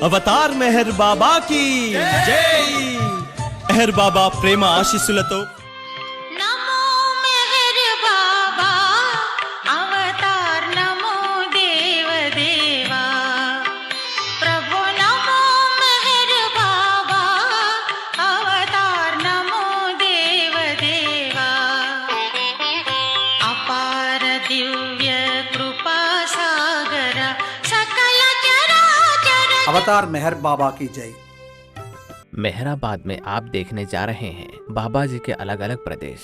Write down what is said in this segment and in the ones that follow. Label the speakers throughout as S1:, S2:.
S1: Avatar Meher బాబా की जय। మెహర్ బాబా ప్రేమ ఆశీస్సులతో
S2: नमो मेहर बाबा अवतार नमो देव देवा प्रभु नमो मेहर बाबा अवतार नमो देव देवा अपार दिव्य कृपा सागर सकल चराचर।
S3: अवतार मेहर बाबा की जय।
S4: मेहराबाद में आप देखने जा रहे हैं बाबा जी के अलग अलग प्रदेश।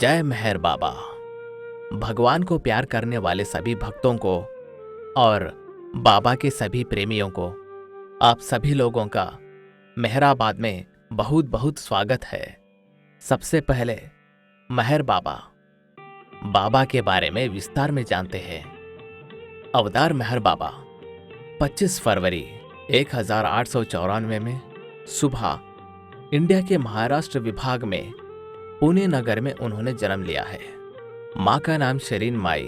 S4: जय मेहर बाबा। भगवान को प्यार करने वाले सभी भक्तों को और बाबा के सभी प्रेमियों को आप सभी लोगों का मेहराबाद में बहुत बहुत स्वागत है। सबसे पहले मेहर बाबा बाबा के बारे में विस्तार में जानते हैं। अवतार मेहर बाबा 25 फरवरी 1894 में सुबह इंडिया के महाराष्ट्र विभाग में पुणे नगर में उन्होंने जन्म लिया है। माँ का नाम शरीन माई,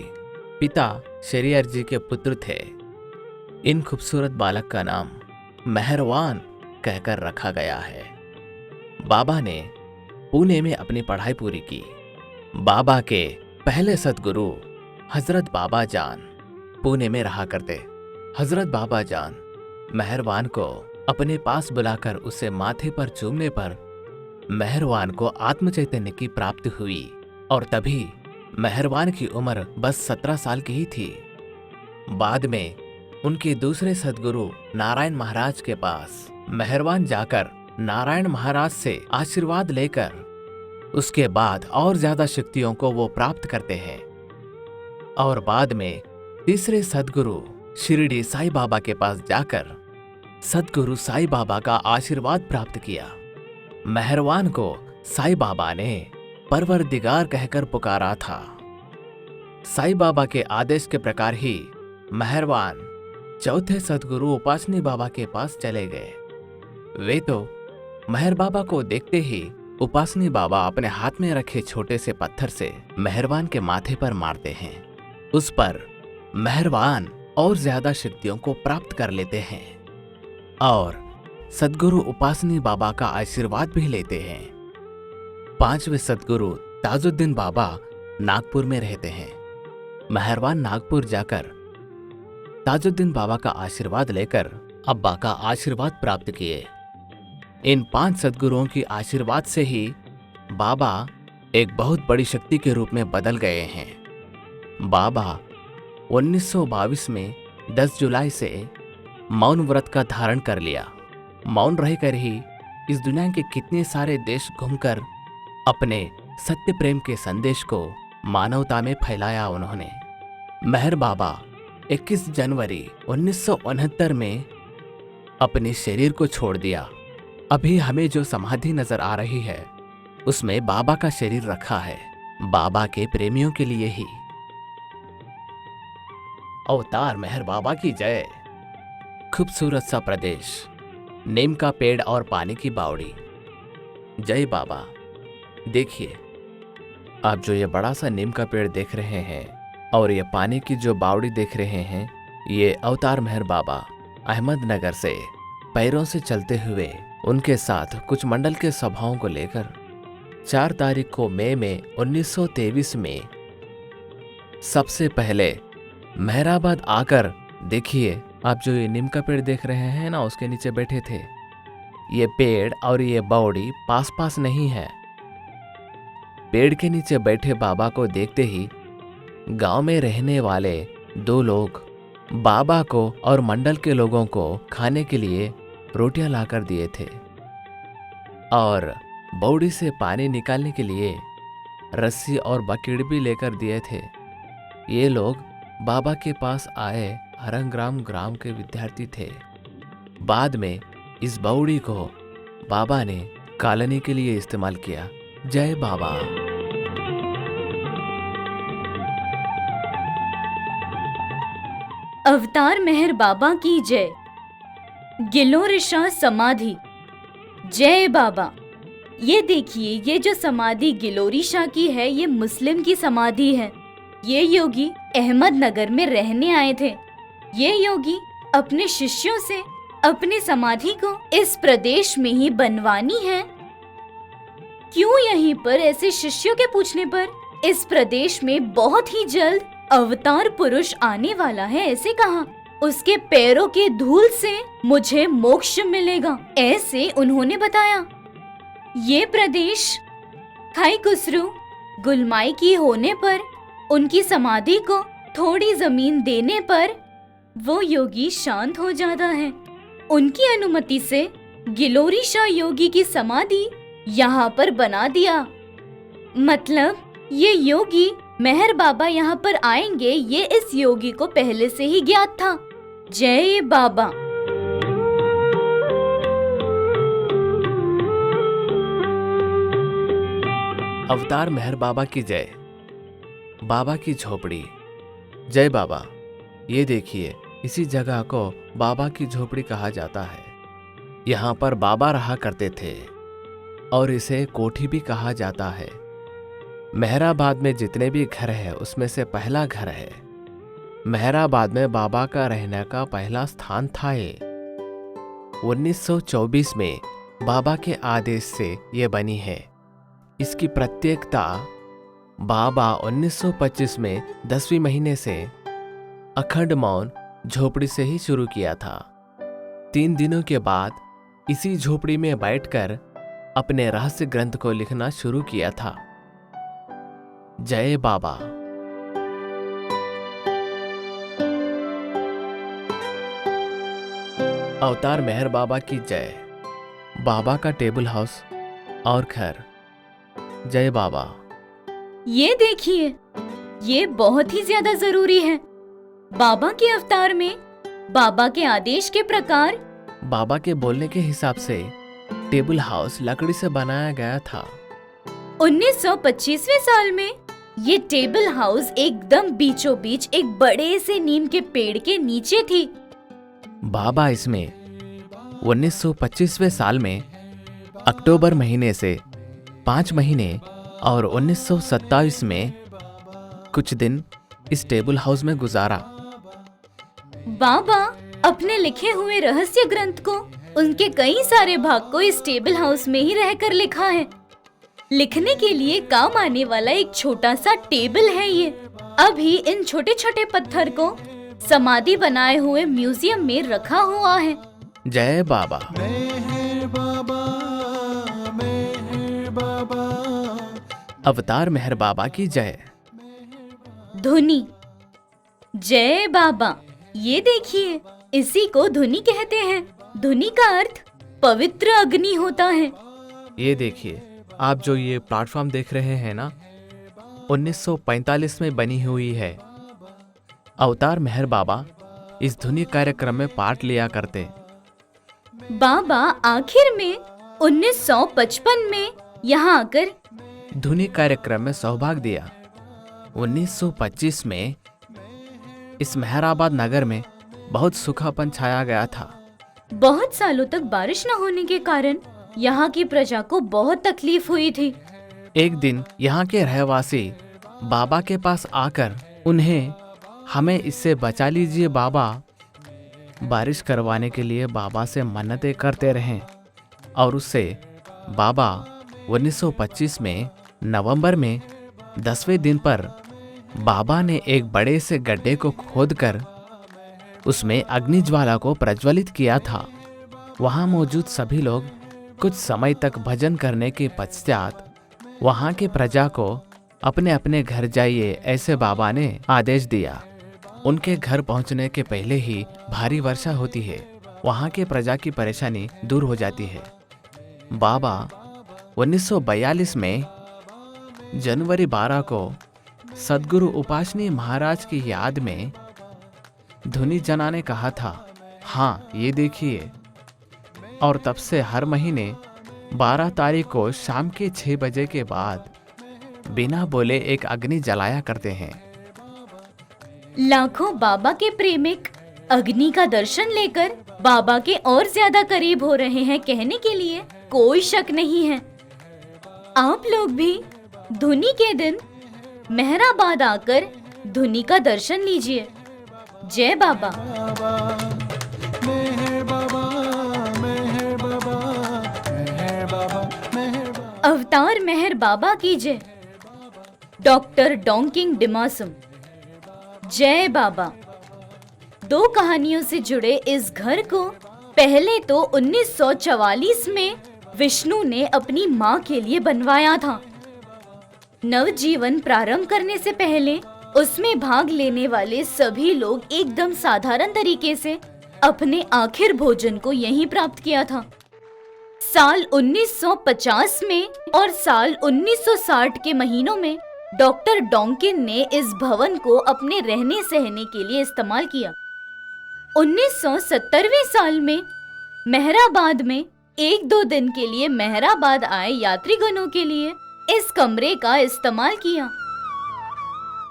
S4: पिता शरियर जी के पुत्र थे। इन खूबसूरत बालक का नाम मेहरवान कहकर रखा गया है। बाबा ने पुणे में अपनी पढ़ाई पूरी की। बाबा के पहले सद्गुरु हजरत बाबा जान पुणे में रहा करते। हजरत बाबा जान मेहरवान को अपने पास बुलाकर उसे माथे पर चूमने पर मेहरवान को आत्म चैतन्य की प्राप्ति हुई और तभी मेहरवान की उम्र बस 17 साल की ही थी। बाद में उनके दूसरे सद्गुरु नारायण महाराज के पास मेहरवान जाकर नारायण महाराज से आशीर्वाद लेकर उसके बाद और ज्यादा शक्तियों को वो प्राप्त करते हैं और बाद में तीसरे सद्गुरु शिरडी साईं बाबा के पास जाकर सद्गुरु साईं बाबा का आशीर्वाद प्राप्त किया। मेहरवान को साईं बाबा ने परवरदिगार कहकर पुकारा था। साईं बाबा के आदेश के प्रकार ही मेहरवान चौथे सद्गुरु उपासनी बाबा के पास चले गए। वे तो मेहर बाबा को देखते ही उपासनी बाबा अपने हाथ में रखे छोटे से पत्थर से मेहरवान के माथे पर मारते हैं। उस पर मेहरवान और ज्यादा शक्तियों को प्राप्त कर लेते हैं और सद्गुरु उपासनी बाबा का आशीर्वाद भी लेते हैं। पांचवें सद्गुरु ताजुद्दीन बाबा नागपुर में रहते हैं। मेहरवान नागपुर जाकर ताजुद्दीन बाबा का आशीर्वाद लेकर अब्बा का आशीर्वाद प्राप्त किए। इन 5 सद्गुरुओं की आशीर्वाद से ही बाबा एक बहुत बड़ी शक्ति के रूप में बदल गए हैं। बाबा 1922 में 10 जुलाई से मौन व्रत का धारण कर लिया। मौन रहकर ही इस दुनिया के कितने सारे देश घूमकर अपने सत्य प्रेम के संदेश को मानवता में फैलाया उन्होंने। मेहर बाबा 21 जनवरी 1969 में अपने शरीर को छोड़ दिया। अभी हमें जो समाधि नजर आ रही है उसमें बाबा का शरीर रखा है, बाबा के प्रेमियों के लिए ही। अवतार मेहर बाबा की जय। खूबसूरत सा प्रदेश, नीम का पेड़ और पानी की बावड़ी। जय बाबा। देखिए, आप जो ये बड़ा सा नीम का पेड़ देख रहे हैं और ये पानी की जो बावड़ी देख रहे हैं, ये अवतार मेहर बाबा अहमदनगर से पैरों से चलते हुए उनके साथ कुछ मंडल के सभाओं को लेकर 4 तारीख को मई में 1923 में सबसे पहले मेहराबाद आकर, देखिए आप जो ये नीम का पेड़ देख रहे हैं ना, उसके नीचे बैठे थे। ये पेड़ और ये बावड़ी पास पास नहीं है। पेड़ के नीचे बैठे बाबा को देखते ही गांव में रहने वाले 2 लोग बाबा को और मंडल के लोगों को खाने के लिए रोटियां लाकर दिए थे और बावड़ी से पानी निकालने के लिए रस्सी और बकेट भी लेकर दिए थे। ये लोग बाबा के पास आए हरंग्राम ग्राम के विद्यार्थी थे। बाद में इस बावड़ी को बाबा ने कॉलोनी के लिए इस्तेमाल किया। जय बाबा।
S5: अवतार मेहर बाबा की जय। गिलोरिशा समाधि। जय बाबा। ये देखिए, ये जो समाधि गिलोरिशा की है, ये मुस्लिम की समाधि है। ये योगी अहमदनगर में रहने आए थे। ये योगी अपने शिष्यों से अपनी समाधि को इस प्रदेश में ही बनवानी है। क्यों यहीं पर ऐसे शिष्यों के पूछने पर इस प्रदेश में बहुत ही जल्द अवतार पुरुष आने वाला है ऐसे कहा। उसके पैरों के धूल से मुझे मोक्ष मिलेगा ऐसे उन्होंने बताया। ये प्रदेश खाई खुसरू गुलमाई की होने पर उनकी समाधि को थोड़ी जमीन देने पर वो योगी शांत हो जाता है। उनकी अनुमति से गिलोरी शाह योगी की समाधि यहाँ पर बना दिया। मतलब ये योगी मेहर बाबा यहाँ पर आएंगे ये इस योगी को पहले से ही ज्ञात था। जय बाबा।
S4: अवतार मेहर बाबा की जय। बाबा की झोपड़ी। जय बाबा। ये देखिए, इसी जगह को बाबा की झोपड़ी कहा जाता है। यहाँ पर बाबा रहा करते थे और इसे कोठी भी कहा जाता है। मेहराबाद में जितने भी घर है उसमें से पहला घर है। मेहराबाद में बाबा का रहने का पहला स्थान था ये। 1924 में बाबा के आदेश से ये बनी है। इसकी प्रत्येकता बाबा 1925 में 10वें महीने से अखंड मौन झोपड़ी से ही शुरू किया था। 3 दिनों के बाद इसी झोपड़ी में बैठकर अपने रहस्य ग्रंथ को लिखना शुरू किया था। जय बाबा। अवतार मेहर बाबा की जय। बाबा का टेबल हाउस और घर। जय बाबा।
S5: ये देखिए, ये बहुत ही ज्यादा जरूरी है। बाबा के अवतार में बाबा के आदेश के प्रकार
S4: बाबा के बोलने के हिसाब से टेबल हाउस लकड़ी से बनाया गया था।
S5: 1925वें साल में ये टेबल हाउस एकदम बीचों बीच एक बड़े से नीम के पेड़ के नीचे थी।
S4: बाबा इसमें 1925वें साल में अक्टूबर महीने से 5 महीने और 1927 में कुछ दिन इस टेबल हाउस में गुजारा।
S5: बाबा अपने लिखे हुए रहस्य ग्रंथ को उनके कई सारे भाग को इस टेबल हाउस में ही रहकर लिखा है। लिखने के लिए काम आने वाला एक छोटा सा टेबल है ये। अभी इन छोटे छोटे पत्थर को समाधि बनाए हुए म्यूजियम में रखा हुआ है।
S4: जय बाबा। अवतार मेहर बाबा की जय।
S5: धुनी। जय बाबा। ये देखिए, इसी को धुनी कहते हैं। धुनी का अर्थ पवित्र अग्नि होता है।
S4: ये देखिए, आप जो ये प्लेटफॉर्म देख रहे हैं ना, 1945 में बनी हुई है। अवतार मेहर बाबा इस धुनी कार्यक्रम में पार्ट लिया करते।
S5: बाबा आखिर में 1955 में यहाँ आकर
S4: धुनी कार्यक्रम में सहभाग दिया। 1925 में इस मेहराबाद नगर में बहुत सूखापन छाया गया था।
S5: बहुत सालों तक बारिश न होने के कारण यहाँ की प्रजा को बहुत तकलीफ हुई थी।
S4: एक दिन यहाँ के रहवासी बाबा के पास आकर उन्हें हमें इससे बचा लीजिए बाबा, बारिश करवाने के लिए बाबा से मन्नतें करते रहे। और उससे बाबा 1925 में नवंबर में 10वें दिन पर बाबा ने एक बड़े से गड्ढे को खोदकर उसमें अग्नि ज्वाला को प्रज्वलित किया था। वहां मौजूद सभी लोग कुछ समय तक भजन करने के पश्चात वहां के प्रजा को अपने अपने घर जाइए ऐसे बाबा ने आदेश दिया। उनके घर पहुंचने के पहले ही भारी वर्षा होती है। वहां के प्रजा की परेशानी दूर हो जाती है। बाबा 1942 में जनवरी 12 को सद्गुरु उपासनी महाराज की याद में धुनी जनाने कहा था। हाँ, ये देखिए। और तब से हर महीने 12 तारीख को शाम के 6 बजे के बाद बिना बोले एक अग्नि जलाया करते हैं।
S5: लाखों बाबा के प्रेमिक अग्नि का दर्शन लेकर बाबा के और ज्यादा करीब हो रहे हैं, कहने के लिए कोई शक नहीं है। आप लोग भी धुनी के दिन मेहराबाद आकर धुनी का दर्शन लीजिए। जय बाबा।
S3: मेहर बाबा, मेहर बाबा, मेहर बाबा, मेहर बाबा।
S5: अवतार मेहर बाबा की जय। डॉक्टर डोंकिंग डिमासम। जय बाबा। दो कहानियों से जुड़े इस घर को पहले तो 1944 में विष्णु ने अपनी माँ के लिए बनवाया था। नवजीवन प्रारंभ करने से पहले उसमें भाग लेने वाले सभी लोग एकदम साधारण तरीके से अपने आखिर भोजन को यहीं प्राप्त किया था। साल 1950 में और साल 1960 के महीनों में डॉक्टर डोंकिन ने इस भवन को अपने रहने सहने के लिए इस्तेमाल किया। 1970वें साल में मेहराबाद में 1-2 दिन के लिए मेहराबाद आए यात्रीगणों के लिए इस कमरे का इस्तेमाल किया।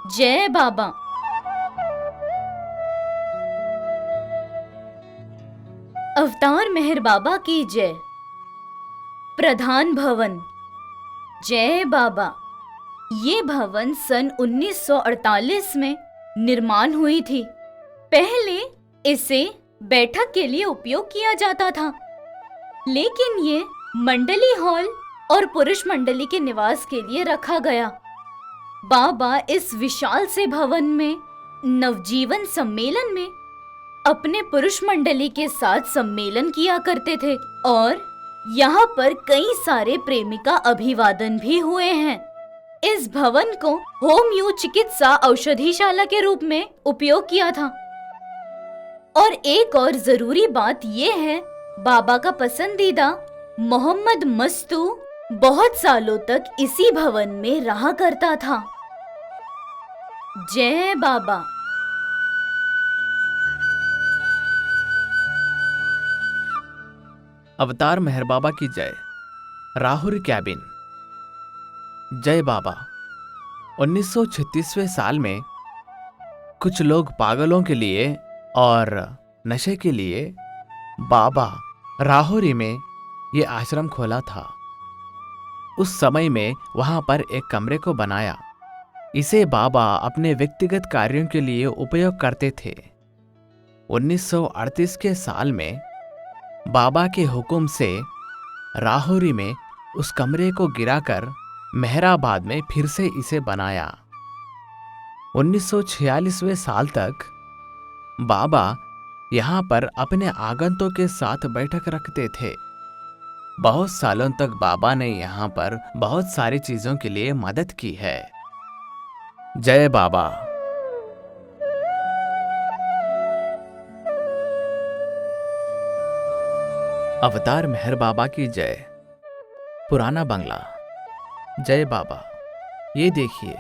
S5: जय बाबा। अवतार मेहर बाबा की जय। प्रधान भवन। जय बाबा। ये भवन सन 1948 में निर्माण हुई थी। पहले इसे बैठक के लिए उपयोग किया जाता था, लेकिन ये मंडली हॉल और पुरुष मंडली के निवास के लिए रखा गया। बाबा इस विशाल से भवन में नवजीवन सम्मेलन में अपने पुरुष मंडली के साथ सम्मेलन किया करते थे और यहाँ पर कई सारे प्रेमिका अभिवादन भी हुए हैं। इस भवन को होम्यू चिकित्सा औषधिशाला के रूप में उपयोग किया था। और एक और जरूरी बात यह है, बाबा का पसंदीदा मोहम्मद मस्तू बहुत सालों तक इसी भवन में रहा करता था। जय बाबा।
S4: अवतार मेहर बाबा की जय। राहुल कैबिन। जय बाबा। 1936वें साल में कुछ लोग पागलों के लिए और नशे के लिए बाबा राहुरी में ये आश्रम खोला था। उस समय में वहां पर एक कमरे को बनाया। इसे बाबा अपने व्यक्तिगत कार्यों के लिए उपयोग करते थे। 1938 के साल में बाबा के हुक्म से राहुरी में उस कमरे को गिराकर मेहराबाद में फिर से इसे बनाया। 1946वें साल तक बाबा यहाँ पर अपने आगंतुकों के साथ बैठक रखते थे। बहुत सालों तक बाबा ने यहाँ पर बहुत सारी चीजों के लिए मदद की है। जय बाबा। अवतार मेहर बाबा की जय। पुराना बंगला। जय बाबा। ये देखिए,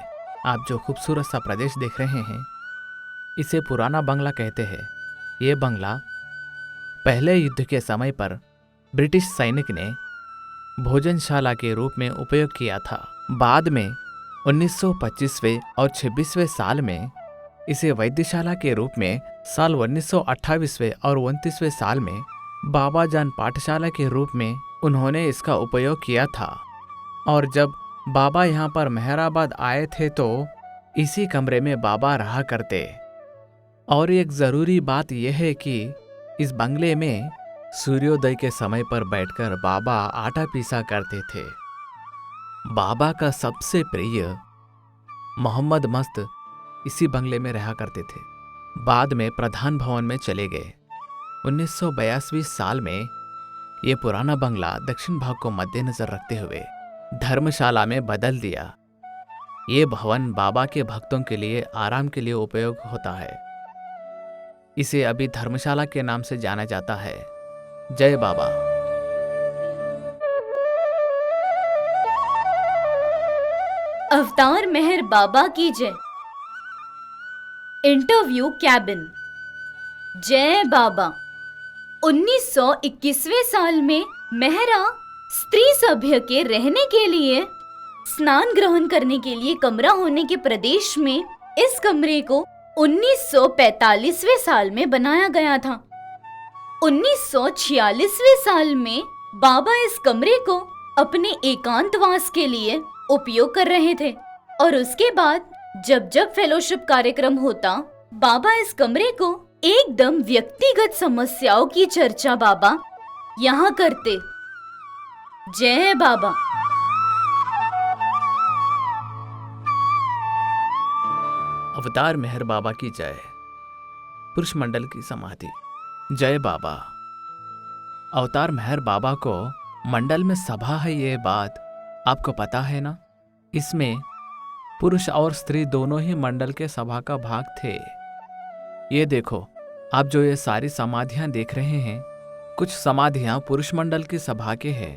S4: आप जो खूबसूरत सा प्रदेश देख रहे हैं, इसे पुराना बंगला कहते हैं। ये बंगला पहले युद्ध के समय पर ब्रिटिश सैनिक ने भोजनशाला के रूप में उपयोग किया था। बाद में 1925वें और 26वें साल में इसे वैद्यशाला के रूप में, साल 1928वें और 29वें साल में बाबा जान पाठशाला के रूप में उन्होंने इसका उपयोग किया था। और जब बाबा यहाँ पर मेहराबाद आए थे तो इसी कमरे में बाबा रहा करते। और एक ज़रूरी बात यह है कि इस बंगले में सूर्योदय के समय पर बैठकर बाबा आटा पीसा करते थे। बाबा का सबसे प्रिय मोहम्मद मस्त इसी बंगले में रहा करते थे। बाद में प्रधान भवन में चले गए। 1982 साल में ये पुराना बंगला दक्षिण भाग को मद्देनजर रखते हुए धर्मशाला में बदल दिया। ये भवन बाबा के भक्तों के लिए आराम के लिए उपयोग होता है। इसे अभी धर्मशाला के नाम से जाना जाता है। जय बाबा।
S5: अवतार मेहर बाबा की जय। Interview cabin. जय बाबा। 1921वें साल में मेहरा स्त्री सभ्य के रहने के लिए, स्नान ग्रहण करने के लिए कमरा होने के प्रदेश में इस कमरे को 1945वें साल में बनाया गया था। 1946वें साल में बाबा इस कमरे को अपने एकांतवास के लिए उपयोग कर रहे थे और उसके बाद जब जब फेलोशिप कार्यक्रम होता, बाबा इस कमरे को एकदम व्यक्तिगत समस्याओं की चर्चा बाबा यहाँ करते। जय बाबा।
S4: अवतार मेहर बाबा की जय। पुरुष मंडल की समाधि। जय बाबा। अवतार मेहर बाबा को मंडल में सभा है, ये बात आपको पता है ना। इसमें पुरुष और स्त्री दोनों ही मंडल के सभा का भाग थे। ये देखो, आप जो ये सारी समाधियां देख रहे हैं, कुछ समाधियां पुरुष मंडल की सभा के हैं।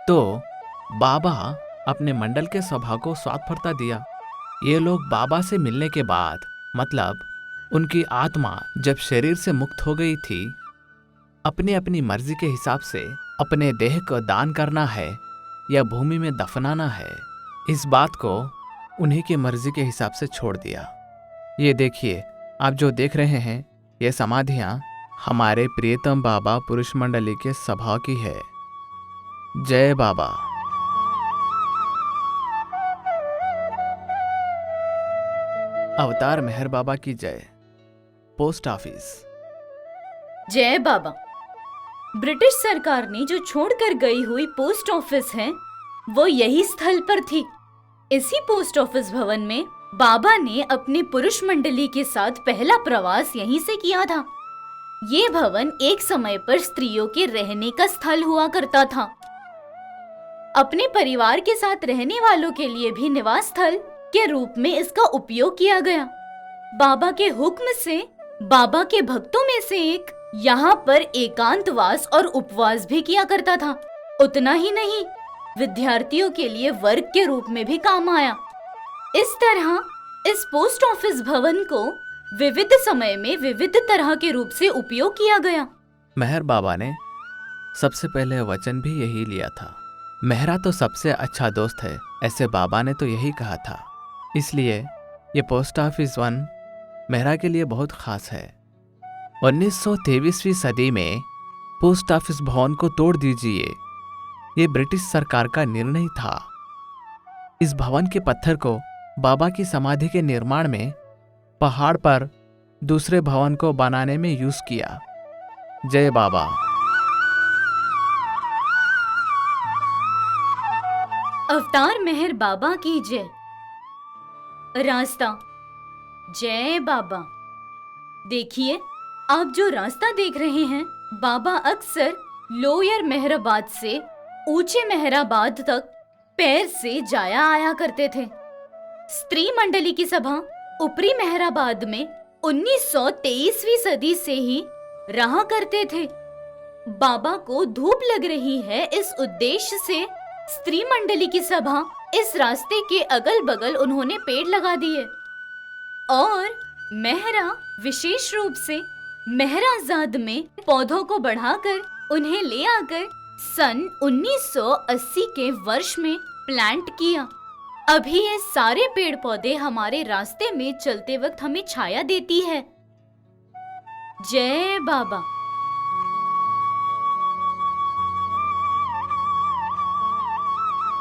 S4: तो बाबा अपने मंडल के सभा को स्वात्फरता दिया। ये लोग बाबा से मिलने के बाद, मतलब उनकी आत्मा जब शरीर से मुक्त हो गई थी, अपनी अपनी मर्जी के हिसाब से अपने देह को दान करना है या भूमि में दफनाना है, इस बात को उन्हीं की मर्जी के हिसाब से छोड़ दिया। ये देखिए, आप जो देख रहे हैं, ये समाधियां हमारे प्रियतम बाबा पुरुष मंडली के सभा की है। जय बाबा। अवतार मेहर बाबा की जय। Post office.
S5: जय बाबा। ब्रिटिश सरकार ने जो छोड़कर गई हुई पोस्ट ऑफिस है, वो यही स्थल पर थी। इसी पोस्ट ऑफिस भवन में बाबा ने अपने पुरुष मंडली के साथ पहला प्रवास यहीं से किया था। ये भवन एक समय पर स्त्रियों के रहने का स्थल हुआ करता था। अपने परिवार के साथ रहने वालों के लिए भी निवास स्थल के रूप में इसका उपयोग किया गया। बाबा के हुक्म से बाबा के भक्तों में से एक यहाँ पर एकांतवास और उपवास भी किया करता था। उतना ही नहीं, विद्यार्थियों के लिए वर्ग के रूप में भी काम आया। इस तरह इस पोस्ट ऑफिस भवन को विविध समय में विविध तरह के रूप से उपयोग किया गया।
S4: मेहर बाबा ने सबसे पहले वचन भी यही लिया था। मेहरा तो सबसे अच्छा दोस्त है, ऐसे बाबा ने तो यही कहा था। इसलिए ये पोस्ट ऑफिस वन मेहरा के लिए बहुत खास है। 1923वीं सदी में पोस्ट ऑफिस भवन को तोड़ दीजिए, ये ब्रिटिश सरकार का निर्णय था। इस भवन के पत्थर को बाबा की समाधि के निर्माण में पहाड़ पर दूसरे भवन को बनाने में यूज किया। जय बाबा।
S5: अवतार मेहर बाबा की जय। रास्ता। जय बाबा। देखिए, आप जो रास्ता देख रहे हैं, बाबा अक्सर लोअर मेहराबाद से ऊंचे मेहराबाद तक पैर से जाया आया करते थे। स्त्री मंडली की सभा ऊपरी मेहराबाद में 1923वीं सदी से ही रहा करते थे। बाबा को धूप लग रही है, इस उद्देश्य से स्त्री मंडली की सभा इस रास्ते के अगल बगल उन्होंने पेड़ लगा दिए और मेहरा विशेष रूप से मेहराजाद में पौधों को बढ़ाकर उन्हें ले आकर सन 1980 के वर्ष में प्लांट किया। अभी ये सारे पेड़ पौधे हमारे रास्ते में चलते वक्त हमें छाया देती है। जय बाबा।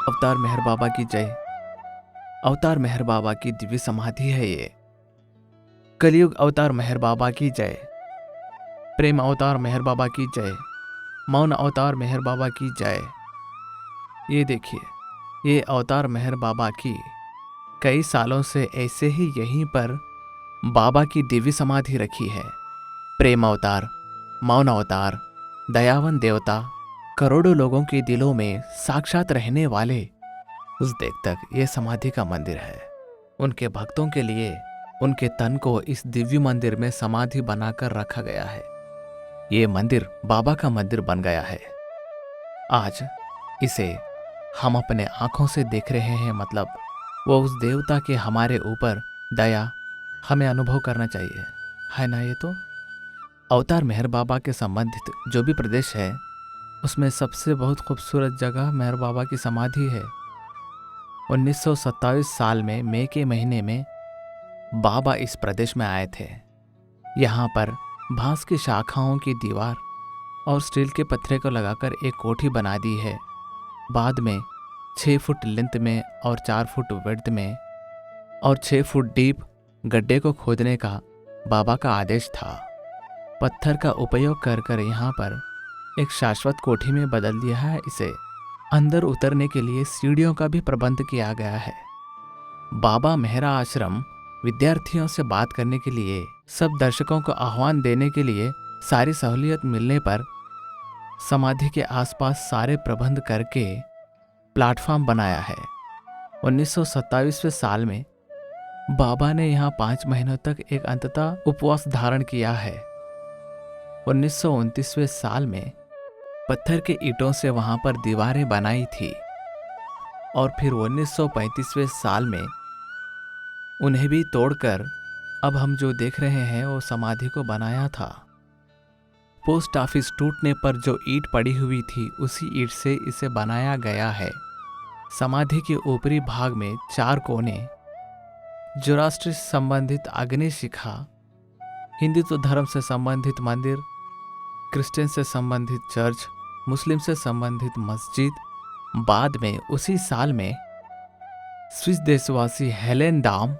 S4: अवतार मेहर बाबा की जय। अवतार मेहर बाबा की दिव्य समाधि है ये। कलयुग अवतार मेहर बाबा की जय। प्रेम अवतार मेहर बाबा की जय। मौन अवतार मेहर बाबा की जय। ये देखिए, ये अवतार मेहर बाबा की कई सालों से ऐसे ही यहीं पर बाबा की दिव्य समाधि रखी है। प्रेम अवतार, मौन अवतार, दयावान देवता, करोड़ों लोगों के दिलों में साक्षात रहने वाले उस देव तक ये समाधि का मंदिर है। उनके भक्तों के लिए उनके तन को इस दिव्य मंदिर में समाधि बनाकर रखा गया है। ये मंदिर बाबा का मंदिर बन गया है। आज इसे हम अपने आंखों से देख रहे हैं, मतलब वो उस देवता के हमारे ऊपर दया हमें अनुभव करना चाहिए, है ना। ये तो अवतार मेहर बाबा के संबंधित जो भी प्रदेश है, उसमें सबसे बहुत खूबसूरत जगह मेहर बाबा की समाधि है। 1927 साल में मई के महीने में बाबा इस प्रदेश में आए थे। यहाँ पर बांस की शाखाओं की दीवार और स्टील के पत्थरे को लगाकर एक कोठी बना दी है। बाद में 6 फुट लेंथ में और 4 फुट विड्थ में और 6 फुट डीप गड्ढे को खोदने का बाबा का आदेश था। पत्थर का उपयोग कर कर यहाँ पर एक शाश्वत कोठी में बदल दिया है इसे। अंदर उतरने के लिए सीढ़ियों का भी प्रबंध किया गया है। बाबा मेहरा आश्रम विद्यार्थियों से बात करने के लिए, सब दर्शकों को आह्वान देने के लिए सारी सहूलियत मिलने पर समाधि के आसपास सारे प्रबंध करके प्लेटफॉर्म बनाया है। 1927वें साल में बाबा ने यहाँ 5 महीनों तक एक अंततः उपवास धारण किया है। 1929वें साल में पत्थर के ईंटों से वहां पर दीवारें बनाई थी और फिर 1935वें साल में उन्हें भी तोड़कर अब हम जो देख रहे हैं वो समाधि को बनाया था। पोस्ट ऑफिस टूटने पर जो ईंट पड़ी हुई थी उसी ईंट से इसे बनाया गया है। समाधि के ऊपरी भाग में 4 कोने, जोरास्ट्र संबंधित अग्नि शिखा, हिंदुत्व धर्म से संबंधित मंदिर, क्रिश्चियन से संबंधित चर्च, मुस्लिम से संबंधित मस्जिद। बाद में उसी साल में स्विस देशवासी हेलेन डाम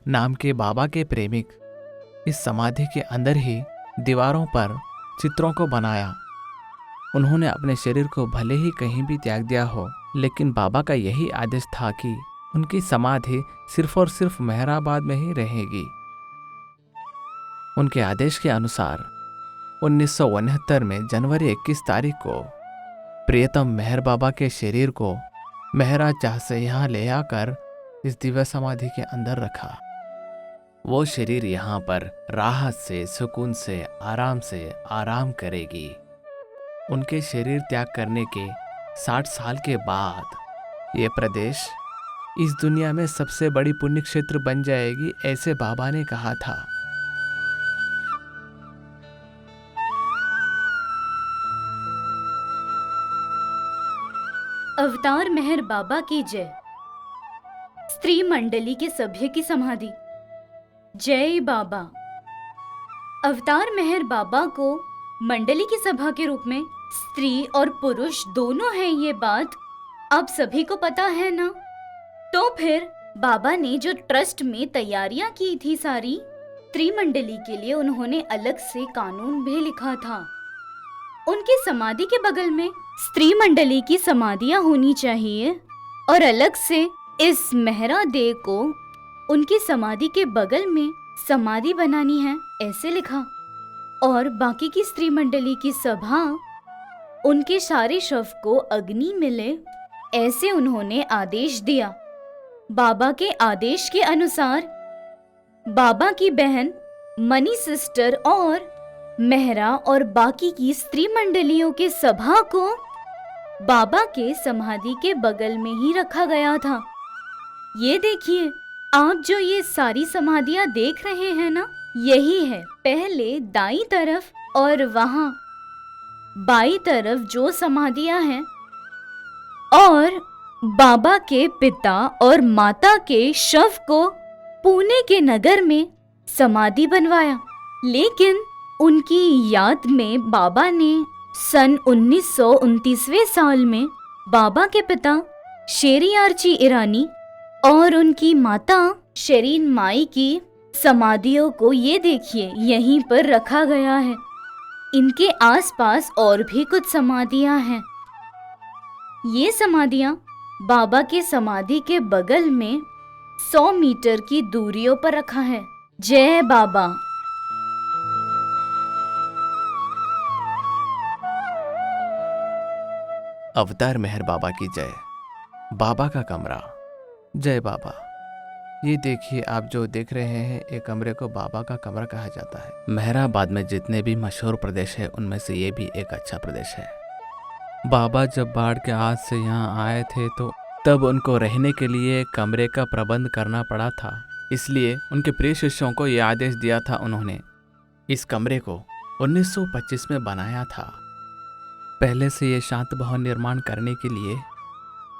S4: नाम के बाबा के प्रेमिक इस समाधि के अंदर ही दीवारों पर चित्रों को बनाया। उन्होंने अपने शरीर को भले ही कहीं भी त्याग दिया हो, लेकिन बाबा का यही आदेश था कि उनकी समाधि सिर्फ और सिर्फ मेहराबाद में ही रहेगी। उनके आदेश के अनुसार 1969 में जनवरी 21 तारीख को प्रियतम मेहर बाबा के शरीर को मेहरा चाह से यहाँ ले आकर इस दिव्य समाधि के अंदर रखा। वो शरीर यहाँ पर राहत से, सुकून से आराम करेगी। उनके शरीर त्याग करने के 60 साल के बाद ये प्रदेश इस दुनिया में सबसे बड़ी पुण्य क्षेत्र बन जाएगी, ऐसे बाबा ने कहा था।
S5: अवतार मेहर बाबा की जय। स्त्री मंडली के सभ्य की समाधि। जय बाबा। अवतार मेहर बाबा को मंडली की सभा के रूप में स्त्री और पुरुष दोनों हैं, ये बात आप सभी को पता है ना। तो फिर बाबा ने जो ट्रस्ट में तैयारियां की थी सारी स्त्री मंडली के लिए, उन्होंने अलग से कानून भी लिखा था। उनकी समाधि के बगल में स्त्री मंडली की समाधियां होनी चाहिए और अलग से इस मेहरा दे को उनकी समाधि के बगल में समाधि बनानी है, ऐसे लिखा। और बाकी की स्त्री मंडली की सभा उनके सारे शव को अग्नि मिले, ऐसे उन्होंने आदेश दिया। बाबा के आदेश के अनुसार बाबा की बहन मनी सिस्टर और मेहरा और बाकी की स्त्री मंडलियों के सभा को बाबा के समाधि के बगल में ही रखा गया था। ये देखिए, आप जो ये सारी समाधियां देख रहे हैं ना, यही है पहले दाईं तरफ और वहां बाईं तरफ जो समाधियां हैं। और बाबा के पिता और माता के शव को पुणे के नगर में समाधि बनवाया, लेकिन उनकी याद में बाबा ने सन 1929वें साल में बाबा के पिता शेरी आर्ची ईरानी और उनकी माता शेरीन माई की समाधियों को, ये देखिए, यहीं पर रखा गया है। इनके आसपास और भी कुछ समाधियां हैं। ये समाधियां बाबा के समाधि के बगल में 100 मीटर की दूरियों पर रखा है। जय बाबा।
S4: अवतार मेहर बाबा की जय। बाबा का कमरा। जय बाबा। ये देखिए, आप जो देख रहे हैं, एक कमरे को बाबा का कमरा कहा जाता है। मेहराबाद में जितने भी मशहूर प्रदेश है उनमें से ये भी एक अच्छा प्रदेश है। बाबा जब बाढ़ के हाथ से यहाँ आए थे तो तब उनको रहने के लिए कमरे का प्रबंध करना पड़ा था, इसलिए उनके प्रिय शिष्यों को ये आदेश दिया था। उन्होंने इस कमरे को 1925 में बनाया था। पहले से ये शांत भवन निर्माण करने के लिए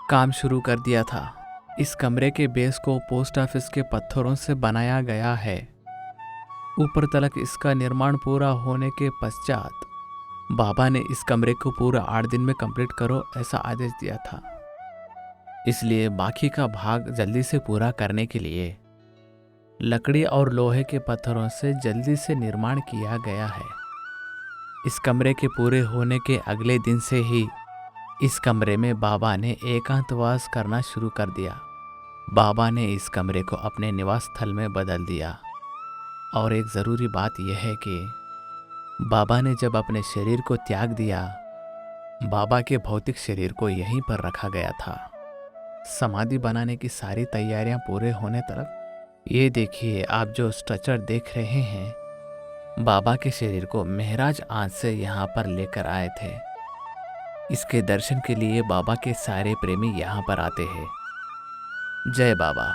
S4: काम शुरू कर दिया था। इस कमरे के बेस को पोस्ट ऑफिस के पत्थरों से बनाया गया है। ऊपर तक इसका निर्माण पूरा होने के पश्चात बाबा ने इस कमरे को पूरा 8 दिन में कंप्लीट करो, ऐसा आदेश दिया था। इसलिए बाकी का भाग जल्दी से पूरा करने के लिए लकड़ी और लोहे के पत्थरों से जल्दी से निर्माण किया गया है। इस कमरे के पूरे होने के अगले दिन से ही इस कमरे में बाबा ने एकांतवास करना शुरू कर दिया। बाबा ने इस कमरे को अपने निवास स्थल में बदल दिया। और एक ज़रूरी बात यह है कि बाबा ने जब अपने शरीर को त्याग दिया, बाबा के भौतिक शरीर को यहीं पर रखा गया था। समाधि बनाने की सारी तैयारियां पूरे होने तक ये देखिए, आप जो स्ट्रक्चर देख रहे हैं, बाबा के शरीर को महराज आज से यहाँ पर लेकर आए थे। इसके दर्शन के लिए बाबा के सारे प्रेमी यहाँ पर आते हैं। जय बाबा।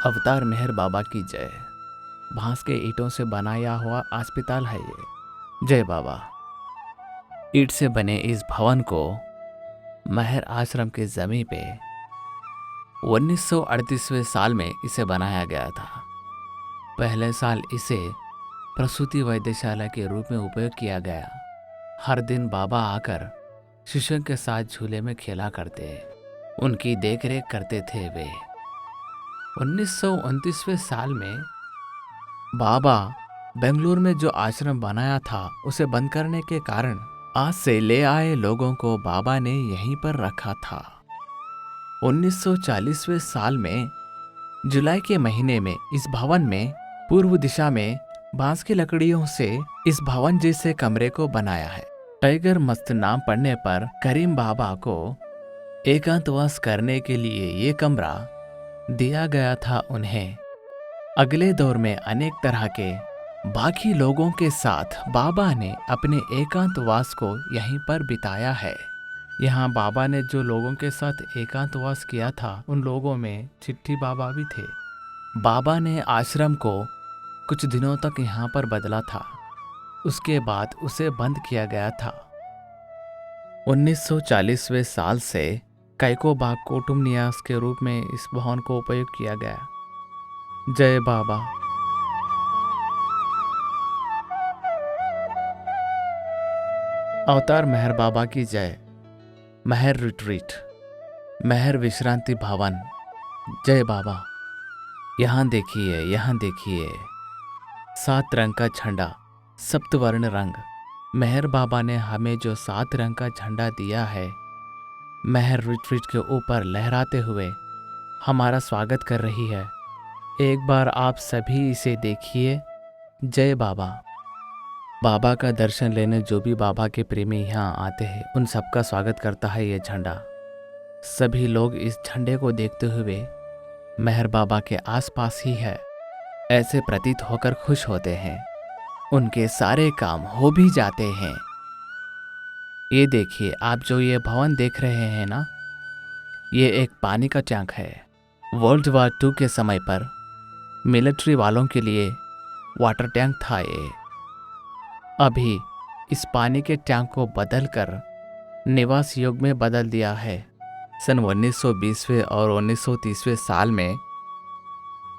S4: अवतार मेहर बाबा की जय। बांस के ईंटों से बनाया हुआ अस्पताल है ये। जय बाबा। ईंट से बने इस भवन को मेहर आश्रम के जमीन पे 1938वें साल में इसे बनाया गया था। पहले साल इसे प्रसूति वैद्यशाला के रूप में उपयोग किया गया। हर दिन बाबा आकर शिष्यों के साथ झूले में खेला करते, उनकी देखरेख करते थे वे। 1929वें साल में बाबा बेंगलुरु में जो आश्रम बनाया था उसे बंद करने के कारण आज से ले आए लोगों को बाबा ने यहीं पर रखा था। 1940वें साल में जुलाई के महीने में इस भवन में पूर्व दिशा में बांस की लकड़ियों से इस भवन जैसे कमरे को बनाया है। टाइगर मस्त नाम पड़ने पर करीम बाबा को एकांतवास करने के लिए ये कमरा दिया गया था उन्हें। अगले दौर में अनेक तरह के बाकी लोगों के साथ बाबा ने अपने एकांतवास को यहीं पर बिताया है। यहाँ बाबा ने जो लोगों के साथ एकांतवास किया था उन लोगों में चिट्ठी बाबा भी थे। बाबा ने आश्रम को कुछ दिनों तक यहाँ पर बदला था, उसके बाद उसे बंद किया गया था। 1940वें साल से कैकोबाग कुटुंब निवास के रूप में इस भवन को उपयोग किया गया। जय बाबा। अवतार मेहर बाबा की जय। मेहर रिट्रीट, मेहर विश्रांति भवन। जय बाबा। यहाँ देखिए, यहाँ देखिए, 7 रंग का झंडा, सप्तवर्ण रंग। मेहर बाबा ने हमें जो 7 रंग का झंडा दिया है, मेहर रिट्रीट के ऊपर लहराते हुए हमारा स्वागत कर रही है। एक बार आप सभी इसे देखिए। जय बाबा। बाबा का दर्शन लेने जो भी बाबा के प्रेमी यहाँ आते हैं उन सबका स्वागत करता है ये झंडा। सभी लोग इस झंडे को देखते हुए मेहर बाबा के आसपास ही है ऐसे प्रतीत होकर खुश होते हैं। उनके सारे काम हो भी जाते हैं। ये देखिए, आप जो ये भवन देख रहे हैं ना, ये एक पानी का टैंक है। वर्ल्ड वार 2 के समय पर मिलिट्री वालों के लिए वाटर टैंक था ये। अभी इस पानी के टैंक को बदलकर निवास योग्य में बदल दिया है। सन 1920वें और 1930वें साल में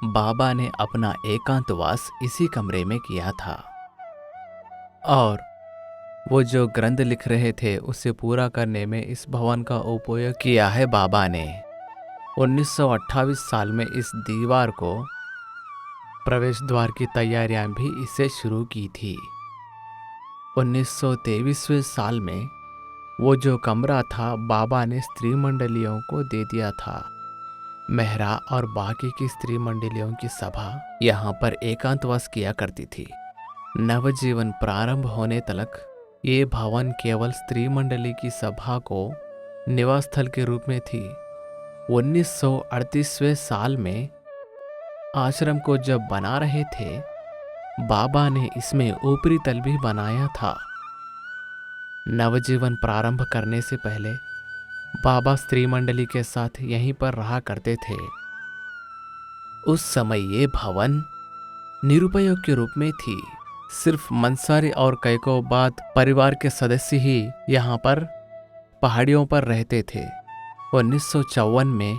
S4: बाबा ने अपना एकांतवास इसी कमरे में किया था और वो जो ग्रंथ लिख रहे थे उसे पूरा करने में इस भवन का उपयोग किया है बाबा ने। 1928 साल में इस दीवार को प्रवेश द्वार की तैयारियां भी इससे शुरू की थी। 1923वें साल में वो जो कमरा था बाबा ने स्त्री मंडलियों को दे दिया था। मेहरा और बाकी की स्त्री मंडलियों की सभा यहाँ पर एकांतवास किया करती थी। नवजीवन प्रारंभ होने तक ये भवन केवल स्त्री मंडली की सभा को निवास स्थल के रूप में थी। 1938वें साल में आश्रम को जब बना रहे थे, बाबा ने इसमें ऊपरी तल भी बनाया था। नवजीवन प्रारंभ करने से पहले बाबा स्त्री मंडली के साथ यहीं पर रहा करते थे। उस समय ये भवन निरुपयोग के रूप में थी। सिर्फ मंसारी और कैकोबाद परिवार के सदस्य ही यहाँ पर पहाड़ियों पर रहते थे। 1954 में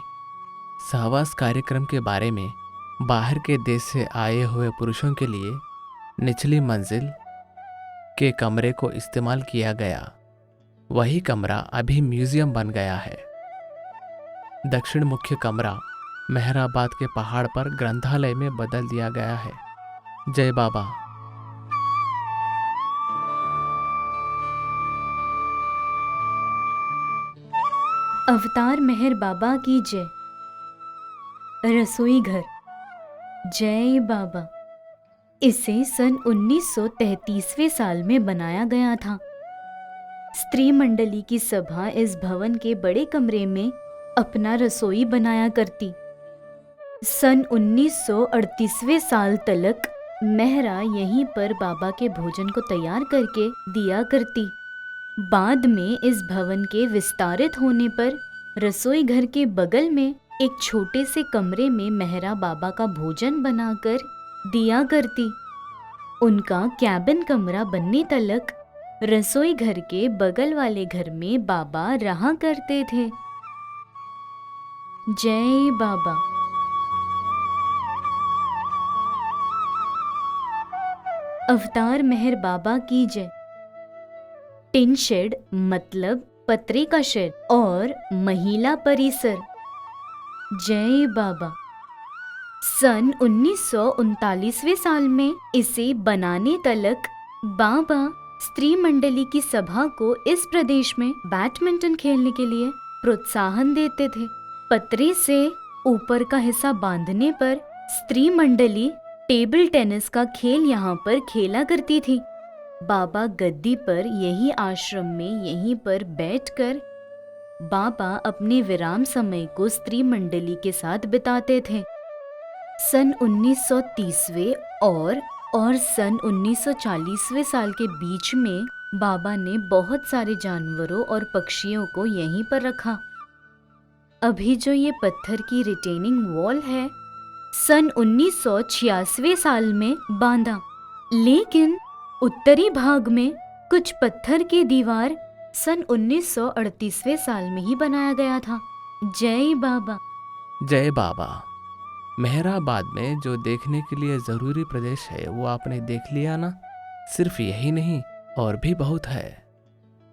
S4: सहवास कार्यक्रम के बारे में बाहर के देश से आए हुए पुरुषों के लिए निचली मंजिल के कमरे को इस्तेमाल किया गया। वही कमरा अभी म्यूजियम बन गया है। दक्षिण मुख्य कमरा मेहराबाद के पहाड़ पर ग्रंथालय में बदल दिया गया है। जय बाबा।
S5: अवतार मेहर बाबा की जय। रसोई घर। जय बाबा। इसे सन 1933वें साल में बनाया गया था। स्त्री मंडली की सभा इस भवन के बड़े कमरे में अपना रसोई बनाया करती। सन 1938वें साल तक मेहरा यहीं पर बाबा के भोजन को तैयार करके दिया करती। बाद में इस भवन के विस्तारित होने पर रसोई घर के बगल में एक छोटे से कमरे में मेहरा बाबा का भोजन बनाकर दिया करती। उनका कैबिन कमरा बनने तक रसोई घर के बगल वाले घर में बाबा रहा करते थे। जय बाबा। अवतार मेहर बाबा की जय। टिन शेड मतलब पतरे का शेड और महिला परिसर। जय बाबा। सन 1939वें साल में इसे बनाने तक बाबा स्त्री मंडली की सभा को इस प्रदेश में बैडमिंटन खेलने के लिए प्रोत्साहन देते थे। पतरे से ऊपर का हिस्सा बांधने पर स्त्री मंडली टेबल टेनिस का खेल यहाँ पर खेला करती थी। बाबा गद्दी पर यही आश्रम में यहीं पर बैठकर बाबा अपने विराम समय को स्त्री मंडली के साथ बिताते थे। सन 1930वें और सन 1940वें साल के बीच में बाबा ने बहुत सारे जानवरों और पक्षियों को यहीं पर रखा। अभी जो ये पत्थर की रिटेनिंग वॉल है सन 1986वें साल में बांधा, लेकिन उत्तरी भाग में कुछ पत्थर की दीवार सन 1938वें साल में ही बनाया गया था। जय बाबा।
S4: जय बाबा। मेहराबाद में जो देखने के लिए जरूरी प्रदेश है वो आपने देख लिया ना। सिर्फ यही नहीं और भी बहुत है।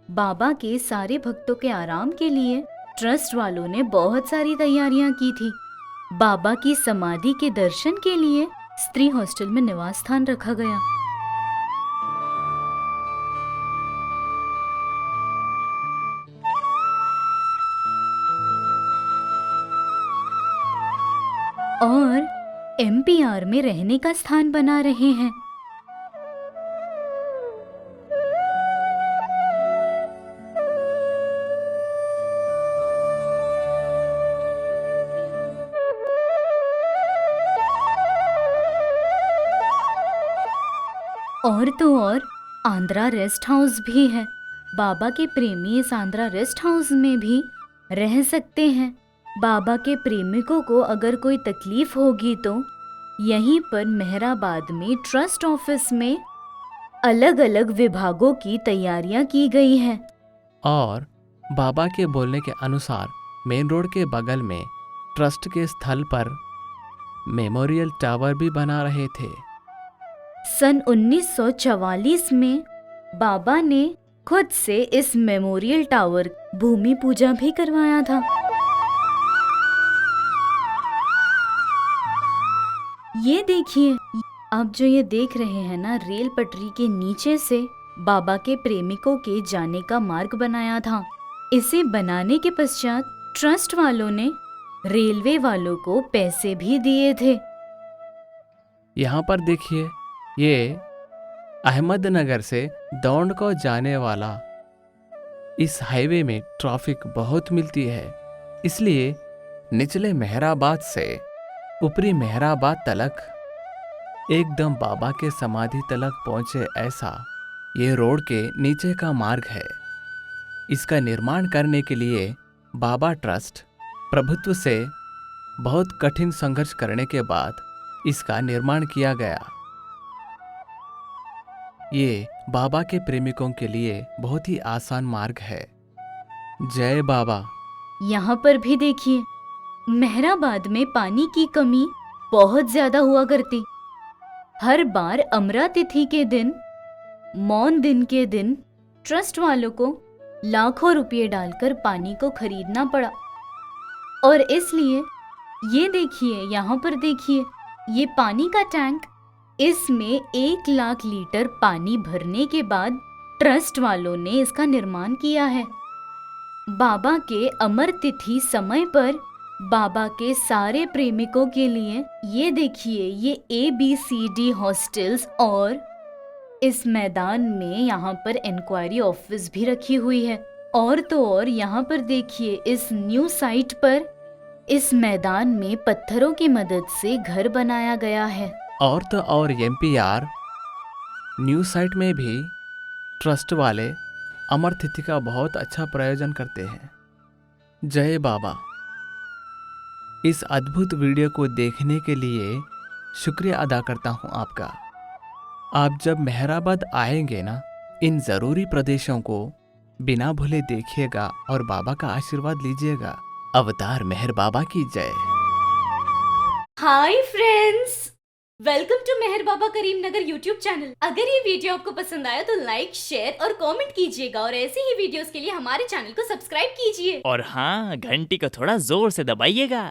S5: बाबा के सारे भक्तों के आराम के लिए ट्रस्ट वालों ने बहुत सारी तैयारियां की थी। बाबा की समाधि के दर्शन के लिए स्त्री हॉस्टल में निवास स्थान रखा गया। और एमपीआर में रहने का स्थान बना रहे हैं। और तो और आंध्रा रेस्ट हाउस भी है। बाबा के प्रेमी इस आंध्रा रेस्ट हाउस में भी रह सकते हैं। बाबा के प्रेमिकों को अगर कोई तकलीफ होगी तो यहीं पर मेहराबाद में ट्रस्ट ऑफिस में अलग अलग विभागों की तैयारियां की गई हैं।
S4: और बाबा के बोलने के अनुसार मेन रोड के बगल में ट्रस्ट के स्थल पर मेमोरियल टावर भी बना रहे थे।
S5: सन 1944 में बाबा ने खुद से इस मेमोरियल टावर भूमि पूजा भी करवाया था। ये देखिए, आप जो ये देख रहे हैं ना, रेल पटरी के नीचे से बाबा के प्रेमिकों के जाने का मार्ग बनाया था। इसे बनाने के पश्चात ट्रस्ट वालों ने रेलवे वालों को पैसे भी दिए थे।
S4: यहाँ पर देखिए, ये अहमदनगर से दौंड को जाने वाला इस हाईवे में ट्रैफिक बहुत मिलती है, इसलिए निचले मेहराबाद से ऊपरी मेहराबाद तलक एकदम बाबा के समाधि तलक पहुंचे, ऐसा ये रोड के नीचे का मार्ग है। इसका निर्माण करने के लिए बाबा ट्रस्ट प्रभुत्व से बहुत कठिन संघर्ष करने के बाद इसका निर्माण किया गया। ये बाबा के प्रेमिकों के लिए बहुत ही आसान मार्ग है। जय बाबा।
S5: यहाँ पर भी देखिए, मेहराबाद में पानी की कमी बहुत ज्यादा हुआ करती। हर बार अमरा तिथि के दिन, मौन दिन के दिन ट्रस्ट वालों को लाखों रुपये डालकर पानी को खरीदना पड़ा। और इसलिए ये देखिए, यहाँ पर देखिए, ये पानी का टैंक, इसमें 1 लाख लीटर पानी भरने के बाद ट्रस्ट वालों ने इसका निर्माण किया है। बाबा के अमर तिथि समय पर बाबा के सारे प्रेमिकों के लिए ये देखिए, ये ABCD हॉस्टल्स, और इस मैदान में यहाँ पर इंक्वायरी ऑफिस भी रखी हुई है। और तो और यहाँ पर देखिए, इस न्यू साइट पर इस मैदान में पत्थरों की मदद से घर बनाया गया है।
S4: और तो और MPR न्यूज साइट में भी ट्रस्ट वाले अमर तिथि का बहुत अच्छा प्रयोजन करते हैं। जय बाबा। इस अद्भुत वीडियो को देखने के लिए शुक्रिया अदा करता हूं आपका। आप जब मेहराबाद आएंगे ना, इन जरूरी प्रदेशों को बिना भूले देखिएगा और बाबा का आशीर्वाद लीजिएगा। अवतार मेहर बाबा की जय।
S5: Hi friends, welcome to Meher Baba Karimnagar YouTube channel. अगर ये वीडियो आपको पसंद आया तो लाइक, शेयर और कमेंट कीजिएगा, और ऐसे ही वीडियोस के लिए हमारे चैनल को सब्सक्राइब कीजिए।
S6: और हाँ, घंटी को थोड़ा जोर से दबाइएगा।